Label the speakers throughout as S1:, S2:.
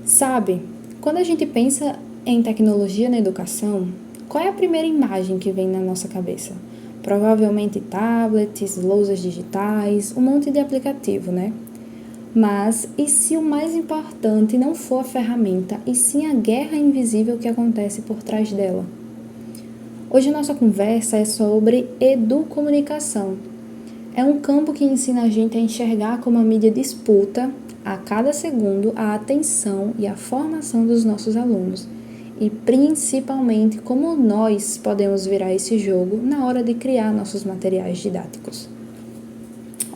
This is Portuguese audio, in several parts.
S1: Sabe, quando a gente pensa em tecnologia na educação, qual é a primeira imagem que vem na nossa cabeça? Provavelmente tablets, lousas digitais, um monte de aplicativo, né? Mas e se o mais importante não for a ferramenta, e sim a guerra invisível que acontece por trás dela? Hoje a nossa conversa é sobre educomunicação. É um campo que ensina a gente a enxergar como a mídia disputa a cada segundo a atenção e a formação dos nossos alunos, e principalmente como nós podemos virar esse jogo na hora de criar nossos materiais didáticos.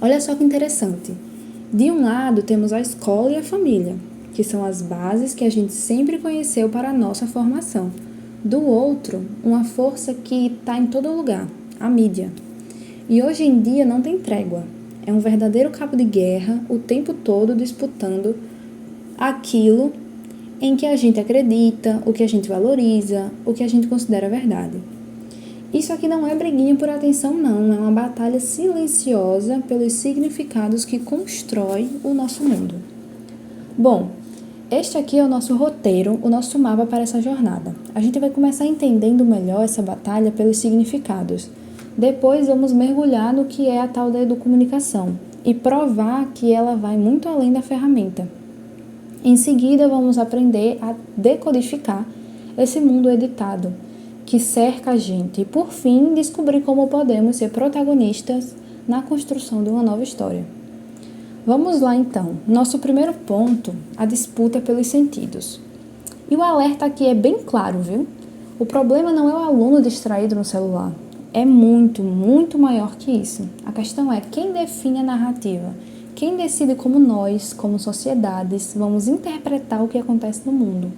S1: Olha só que interessante. De um lado temos a escola e a família, que são as bases que a gente sempre conheceu para a nossa formação. Do outro, uma força que está em todo lugar, a mídia. E hoje em dia não tem trégua. É um verdadeiro cabo de guerra o tempo todo disputando aquilo em que a gente acredita, o que a gente valoriza, o que a gente considera verdade. Isso aqui não é briguinha por atenção, não. É uma batalha silenciosa pelos significados que constrói o nosso mundo. Bom, este aqui é o nosso roteiro, o nosso mapa para essa jornada. A gente vai começar entendendo melhor essa batalha pelos significados. Depois vamos mergulhar no que é a tal da educomunicação e provar que ela vai muito além da ferramenta. Em seguida, vamos aprender a decodificar esse mundo editado que cerca a gente e, por fim, descobrir como podemos ser protagonistas na construção de uma nova história. Vamos lá então. Nosso primeiro ponto, a disputa pelos sentidos. E o alerta aqui é bem claro, viu? O problema não é o aluno distraído no celular. É muito, muito maior que isso. A questão é quem define a narrativa, quem decide como nós, como sociedades, vamos interpretar o que acontece no mundo.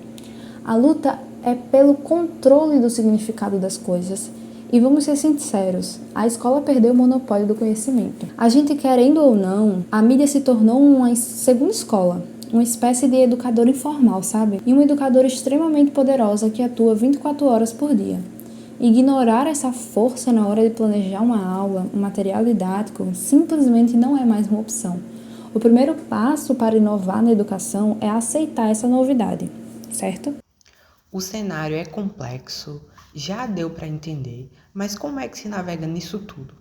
S1: A luta é pelo controle do significado das coisas. E vamos ser sinceros, a escola perdeu o monopólio do conhecimento. A gente querendo ou não, a mídia se tornou uma segunda escola, uma espécie de educadora informal, sabe? E uma educadora extremamente poderosa que atua 24 horas por dia. Ignorar essa força na hora de planejar uma aula, um material didático, simplesmente não é mais uma opção. O primeiro passo para inovar na educação é aceitar essa novidade, certo?
S2: O cenário é complexo, já deu para entender, mas como é que se navega nisso tudo?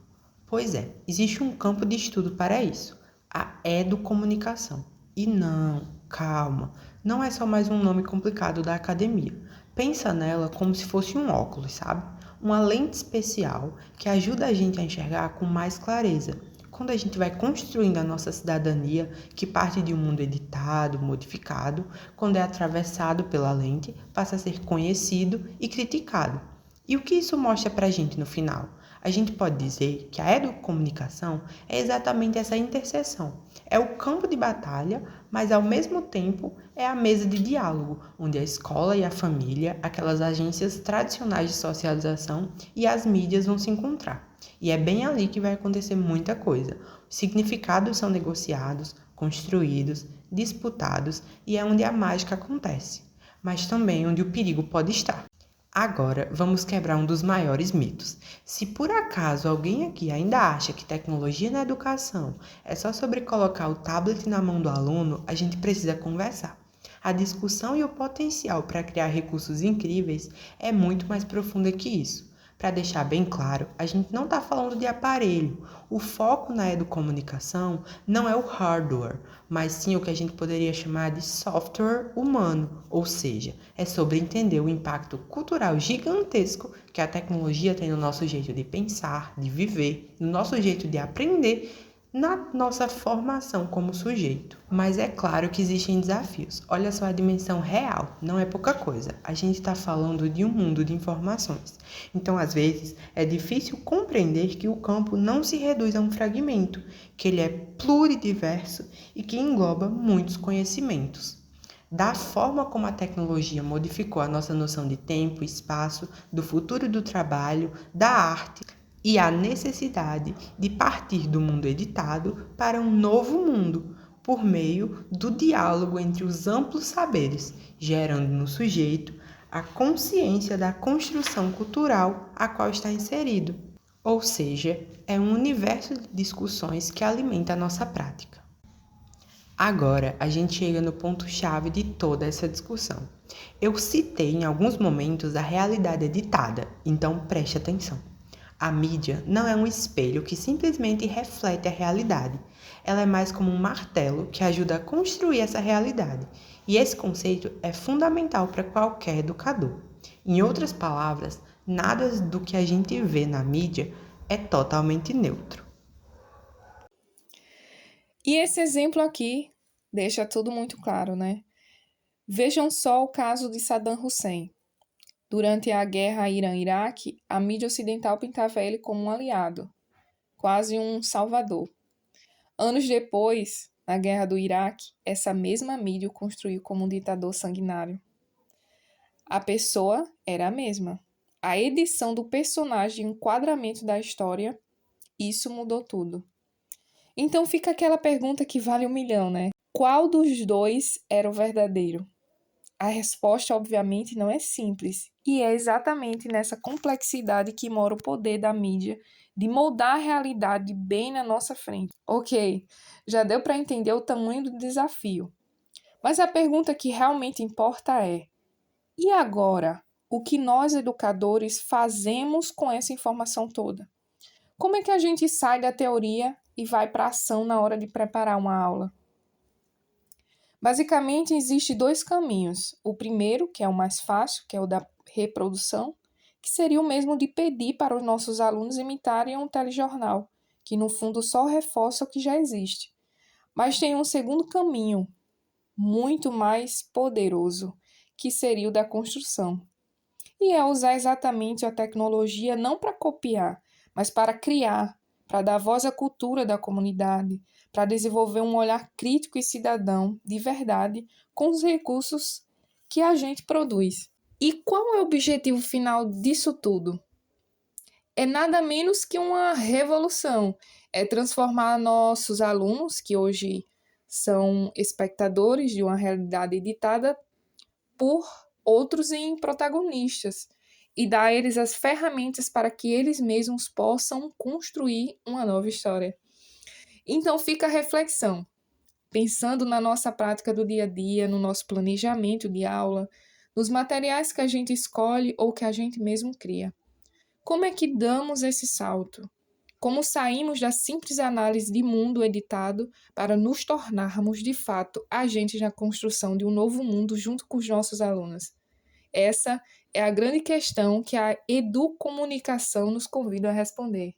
S2: Pois é, existe um campo de estudo para isso, a educomunicação. E não, calma, não é só mais um nome complicado da academia. Pensa nela como se fosse um óculos, sabe? Uma lente especial que ajuda a gente a enxergar com mais clareza. Quando a gente vai construindo a nossa cidadania, que parte de um mundo editado, modificado, quando é atravessado pela lente, passa a ser conhecido e criticado. E o que isso mostra para a gente no final? A gente pode dizer que a educomunicação é exatamente essa interseção. É o campo de batalha, mas ao mesmo tempo é a mesa de diálogo, onde a escola e a família, aquelas agências tradicionais de socialização e as mídias vão se encontrar. E é bem ali que vai acontecer muita coisa. Os significados são negociados, construídos, disputados e é onde a mágica acontece, mas também onde o perigo pode estar. Agora, vamos quebrar um dos maiores mitos. Se por acaso alguém aqui ainda acha que tecnologia na educação é só sobre colocar o tablet na mão do aluno, a gente precisa conversar. A discussão e o potencial para criar recursos incríveis é muito mais profunda que isso. Para deixar bem claro, a gente não está falando de aparelho. O foco na educomunicação não é o hardware, mas sim o que a gente poderia chamar de software humano, ou seja, é sobre entender o impacto cultural gigantesco que a tecnologia tem no nosso jeito de pensar, de viver, no nosso jeito de aprender, na nossa formação como sujeito. Mas é claro que existem desafios. Olha só a dimensão real, não é pouca coisa. A gente está falando de um mundo de informações. Então, às vezes, é difícil compreender que o campo não se reduz a um fragmento, que ele é pluridiverso e que engloba muitos conhecimentos. Da forma como a tecnologia modificou a nossa noção de tempo, espaço, do futuro do trabalho, da arte e a necessidade de partir do mundo editado para um novo mundo, por meio do diálogo entre os amplos saberes, gerando no sujeito a consciência da construção cultural a qual está inserido. Ou seja, é um universo de discussões que alimenta a nossa prática. Agora, a gente chega no ponto-chave de toda essa discussão. Eu citei em alguns momentos a realidade editada, então preste atenção. A mídia não é um espelho que simplesmente reflete a realidade. Ela é mais como um martelo que ajuda a construir essa realidade. E esse conceito é fundamental para qualquer educador. Em outras palavras, nada do que a gente vê na mídia é totalmente neutro.
S3: E esse exemplo aqui deixa tudo muito claro, né? Vejam só o caso de Saddam Hussein. Durante a guerra Irã-Iraque, a mídia ocidental pintava ele como um aliado, quase um salvador. Anos depois, na guerra do Iraque, essa mesma mídia o construiu como um ditador sanguinário. A pessoa era a mesma. A edição do personagem e o enquadramento da história, isso mudou tudo. Então fica aquela pergunta que vale 1 milhão, né? Qual dos dois era o verdadeiro? A resposta, obviamente, não é simples. E é exatamente nessa complexidade que mora o poder da mídia de moldar a realidade bem na nossa frente. Ok, já deu para entender o tamanho do desafio. Mas a pergunta que realmente importa é: e agora? O que nós, educadores, fazemos com essa informação toda? Como é que a gente sai da teoria e vai para a ação na hora de preparar uma aula? Basicamente, existem 2 caminhos. O primeiro, que é o mais fácil, que é o da reprodução, que seria o mesmo de pedir para os nossos alunos imitarem um telejornal, que no fundo só reforça o que já existe. Mas tem um segundo caminho, muito mais poderoso, que seria o da construção. E é usar exatamente a tecnologia não para copiar, mas para criar, para dar voz à cultura da comunidade, para desenvolver um olhar crítico e cidadão de verdade com os recursos que a gente produz. E qual é o objetivo final disso tudo? É nada menos que uma revolução. É transformar nossos alunos, que hoje são espectadores de uma realidade editada, por outros em protagonistas e dar a eles as ferramentas para que eles mesmos possam construir uma nova história. Então fica a reflexão, pensando na nossa prática do dia a dia, no nosso planejamento de aula, nos materiais que a gente escolhe ou que a gente mesmo cria. Como é que damos esse salto? Como saímos da simples análise de mundo editado para nos tornarmos, de fato, agentes na construção de um novo mundo junto com os nossos alunos? Essa é a grande questão que a educomunicação nos convida a responder.